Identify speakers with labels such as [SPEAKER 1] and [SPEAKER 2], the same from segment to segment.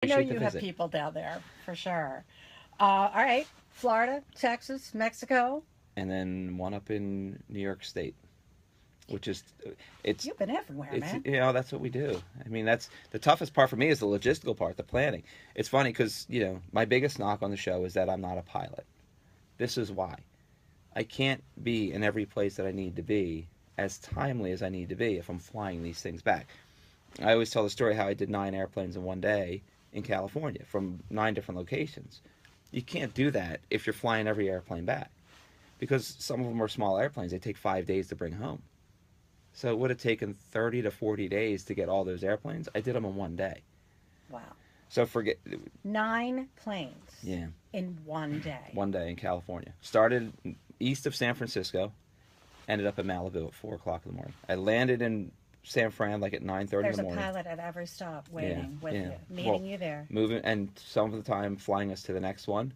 [SPEAKER 1] I know
[SPEAKER 2] Appreciate the
[SPEAKER 1] you have
[SPEAKER 2] visit.
[SPEAKER 1] people down there for sure. All right, Florida, Texas, Mexico.
[SPEAKER 2] And then one up in New York State, which is it's
[SPEAKER 1] You've been everywhere,
[SPEAKER 2] it's
[SPEAKER 1] man.
[SPEAKER 2] that's what we do. I mean, that's the toughest part for me is the logistical part, the planning. It's funny because my biggest knock on the show is that I'm not a pilot. This is why I can't be in every place that I need to be as timely as I need to be if I'm flying these things back. I always tell the story how I did 9 airplanes in one day in California from 9 different locations. You can't do that if you're flying every airplane back because some of them are small airplanes. They take 5 days to bring home. So it would have taken 30 to 40 days to get all those airplanes. I did them in one day.
[SPEAKER 1] Wow.
[SPEAKER 2] So forget,
[SPEAKER 1] 9 planes
[SPEAKER 2] yeah,
[SPEAKER 1] in one day.
[SPEAKER 2] one day in California. Started east of San Francisco, ended up in Malibu at 4 o'clock in the morning. I landed in San Fran like at 9:30 in
[SPEAKER 1] There's
[SPEAKER 2] the
[SPEAKER 1] a
[SPEAKER 2] morning.
[SPEAKER 1] pilot at every stop waiting with
[SPEAKER 2] yeah.
[SPEAKER 1] you, meeting you there.
[SPEAKER 2] Moving, and some of the time flying us to the next one,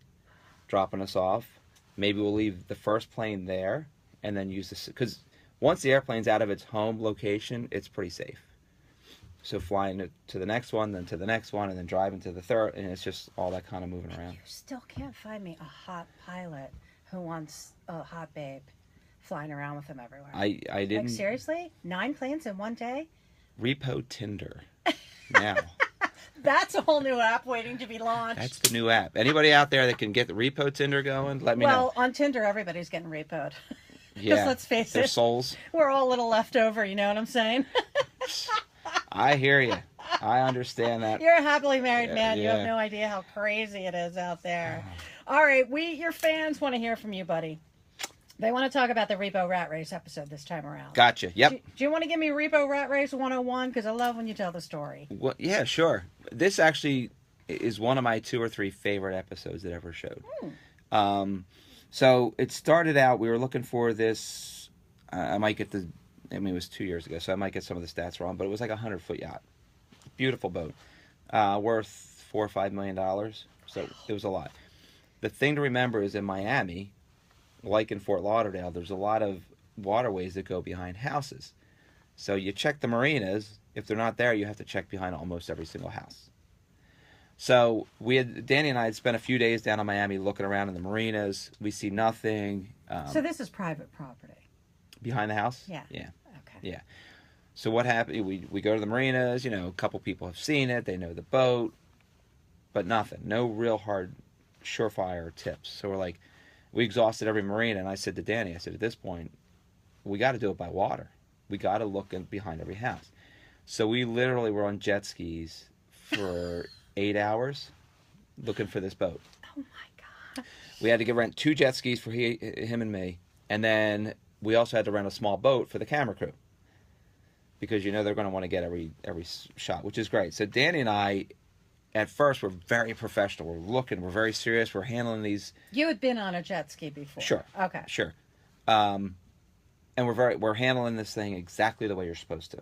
[SPEAKER 2] dropping us off. Maybe we'll leave the first plane there and then use this because once the airplane's out of its home location, it's pretty safe. So flying it to the next one, then to the next one, and then driving to the third, and it's just all that kind of moving around.
[SPEAKER 1] You still can't find me a hot pilot who wants a hot babe flying around with him everywhere.
[SPEAKER 2] I didn't.
[SPEAKER 1] Like, seriously? 9 planes in one day?
[SPEAKER 2] Repo Tinder. Now.
[SPEAKER 1] That's a whole new app waiting to be launched.
[SPEAKER 2] That's the new app. Anybody out there that can get the Repo Tinder going, let me know.
[SPEAKER 1] Well, on Tinder, everybody's getting repoed.
[SPEAKER 2] Yeah,
[SPEAKER 1] let's face
[SPEAKER 2] their
[SPEAKER 1] it.
[SPEAKER 2] souls.
[SPEAKER 1] We're all a little left over, you know what I'm saying?
[SPEAKER 2] I hear you. I understand that.
[SPEAKER 1] You're a happily married man. You
[SPEAKER 2] yeah.
[SPEAKER 1] have no idea how crazy it is out there. All right, your fans want to hear from you, buddy. They want to talk about the Repo Rat Race episode this time around.
[SPEAKER 2] Gotcha. Yep.
[SPEAKER 1] Do you want to give me Repo Rat Race 101? Because I love when you tell the story.
[SPEAKER 2] Well, yeah, sure. This actually is one of my 2 or 3 favorite episodes that ever showed. So it started out, we were looking for this, I might get it was 2 years ago, so I might get some of the stats wrong, but it was like a 100-foot yacht. Beautiful boat. Worth $4 or $5 million. So it was a lot. The thing to remember is in Miami, like in Fort Lauderdale, there's a lot of waterways that go behind houses. So you check the marinas. If they're not there, you have to check behind almost every single house. So Danny and I had spent a few days down in Miami looking around in the marinas. We see nothing.
[SPEAKER 1] So this is private property?
[SPEAKER 2] Behind the house?
[SPEAKER 1] Yeah.
[SPEAKER 2] Yeah.
[SPEAKER 1] Okay.
[SPEAKER 2] Yeah. So what happened? We go to the marinas. A couple people have seen it. They know the boat. But nothing. No real hard, surefire tips. So we're like, we exhausted every marina. And I said to Danny, at this point, we got to do it by water. We got to look behind every house. So we literally were on jet skis for 8 hours looking for this boat.
[SPEAKER 1] Oh my God.
[SPEAKER 2] We had to rent 2 jet skis for him and me. And then we also had to rent a small boat for the camera crew. Because they're going to want to get every shot, which is great. So Danny and I, at first, were very professional. We're looking. We're very serious. We're handling these.
[SPEAKER 1] You had been on a jet ski before.
[SPEAKER 2] Sure.
[SPEAKER 1] Okay.
[SPEAKER 2] Sure. And we're handling this thing exactly the way you're supposed to.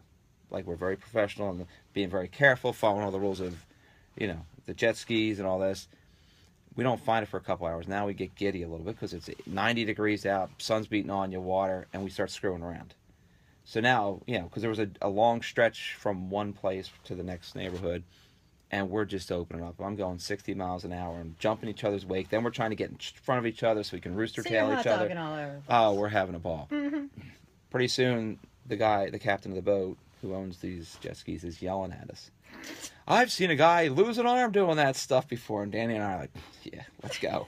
[SPEAKER 2] Like, we're very professional and being very careful, following all the rules of, the jet skis and all this. We don't find it for a couple hours. Now we get giddy a little bit because it's 90 degrees out, sun's beating on you, water, and we start screwing around. So now, because there was a long stretch from one place to the next neighborhood, and we're just opening up. I'm going 60 miles an hour and jumping each other's wake. Then we're trying to get in front of each other so we can rooster tail each other.
[SPEAKER 1] All over.
[SPEAKER 2] Oh, we're having a ball.
[SPEAKER 1] Mm-hmm.
[SPEAKER 2] Pretty soon, the captain of the boat who owns these jet skis is yelling at us. I've seen a guy lose an arm doing that stuff before. And Danny and I are like, yeah, let's go.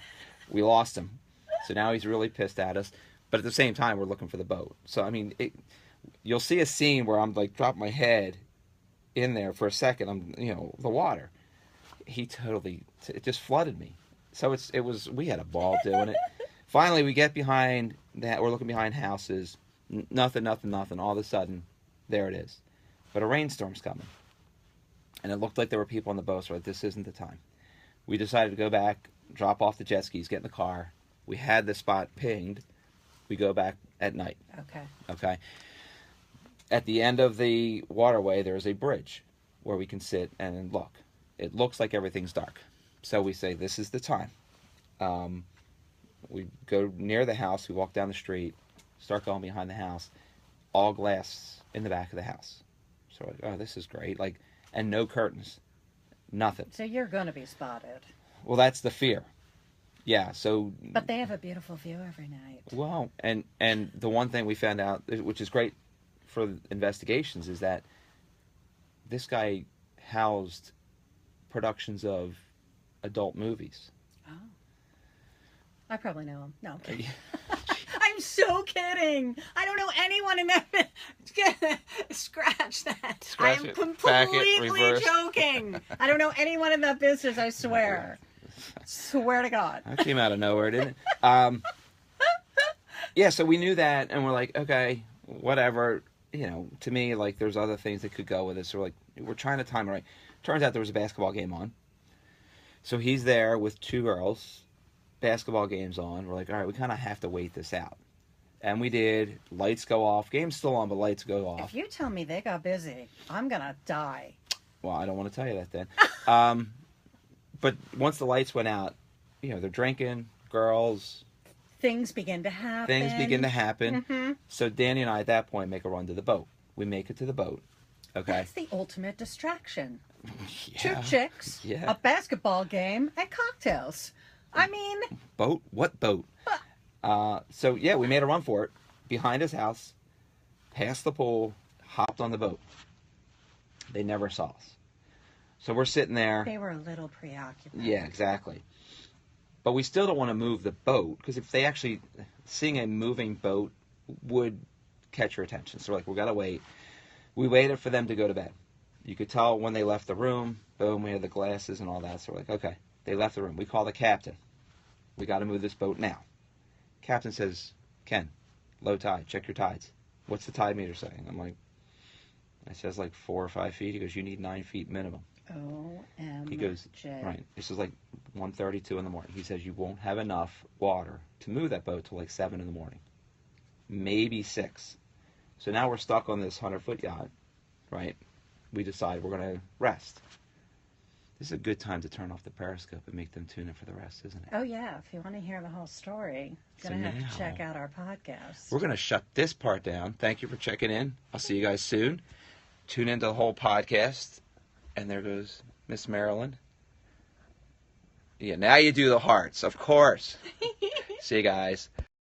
[SPEAKER 2] We lost him. So now he's really pissed at us. But at the same time, we're looking for the boat. So, I mean, you'll see a scene where I'm like, drop my head in there for a second. I'm, the water. He it just flooded me. So we had a ball doing it. Finally, we get behind that. We're looking behind houses. Nothing. All of a sudden, there it is. But a rainstorm's coming. And it looked like there were people on the boat, so we're like, this isn't the time. We decided to go back, drop off the jet skis, get in the car. We had the spot pinged. We go back at night. Okay. At the end of the waterway, there's a bridge where we can sit and look. It looks like everything's dark. So we say, this is the time. We go near the house. We walk down the street, start going behind the house. All glass in the back of the house. So we're like, oh, this is great. And no curtains. Nothing.
[SPEAKER 1] So you're going to be spotted.
[SPEAKER 2] Well, that's the fear. Yeah, so...
[SPEAKER 1] But they have a beautiful view every night.
[SPEAKER 2] Well, and the one thing we found out, which is great for investigations, is that this guy housed productions of adult movies.
[SPEAKER 1] Oh. I probably know him. No, I'm kidding. I'm so kidding. I don't know anyone in that. Scratch that.
[SPEAKER 2] Scratch
[SPEAKER 1] I am
[SPEAKER 2] it.
[SPEAKER 1] completely joking. I don't know anyone in that business, I swear. Swear to God.
[SPEAKER 2] That came out of nowhere, didn't it? Yeah, so we knew that, and we're like, okay, whatever. You know, to me, like, there's other things that could go with this. So we're trying to time it right. Turns out there was a basketball game on. So he's there with two girls, basketball game's on. We're like, all right, we kind of have to wait this out. And we did. Lights go off. Game's still on, but lights go off.
[SPEAKER 1] If you tell me they got busy, I'm going to die.
[SPEAKER 2] Well, I don't want to tell you that then. But once the lights went out, you know, they're drinking, girls.
[SPEAKER 1] Things begin to happen. Mm-hmm.
[SPEAKER 2] So Danny and I, at that point, make a run to the boat. We make it to the boat. Okay.
[SPEAKER 1] That's the ultimate distraction.
[SPEAKER 2] Yeah.
[SPEAKER 1] 2 chicks,
[SPEAKER 2] Yeah.
[SPEAKER 1] a basketball game, and cocktails. I mean...
[SPEAKER 2] Boat? What boat? So, yeah, we made a run for it. Behind his house, past the pool, hopped on the boat. They never saw us. So we're sitting there.
[SPEAKER 1] They were a little preoccupied.
[SPEAKER 2] Yeah, exactly. But we still don't want to move the boat, because if they actually... Seeing a moving boat would catch your attention. So we're like, we got to wait. We waited for them to go to bed. You could tell when they left the room. Boom, we had the glasses and all that. So we're like, okay, they left the room. We call the captain. We got to move this boat now. Captain says, Ken, low tide, check your tides. What's the tide meter saying? I'm like, it says like 4 or 5 feet. He goes, you need 9 feet minimum.
[SPEAKER 1] OMG.
[SPEAKER 2] He goes, right. This is like 1:32 in the morning. He says, you won't have enough water to move that boat till like 7 in the morning. Maybe 6. So now we're stuck on this 100-foot yacht, right? We decide we're going to rest. This is a good time to turn off the Periscope and make them tune in for the rest, isn't it?
[SPEAKER 1] Oh, yeah. If you want to hear the whole story, you're going to have to check out our podcast.
[SPEAKER 2] We're going to shut this part down. Thank you for checking in. I'll see you guys soon. Tune into the whole podcast. And there goes Miss Marilyn. Yeah, now you do the hearts, of course. See you guys.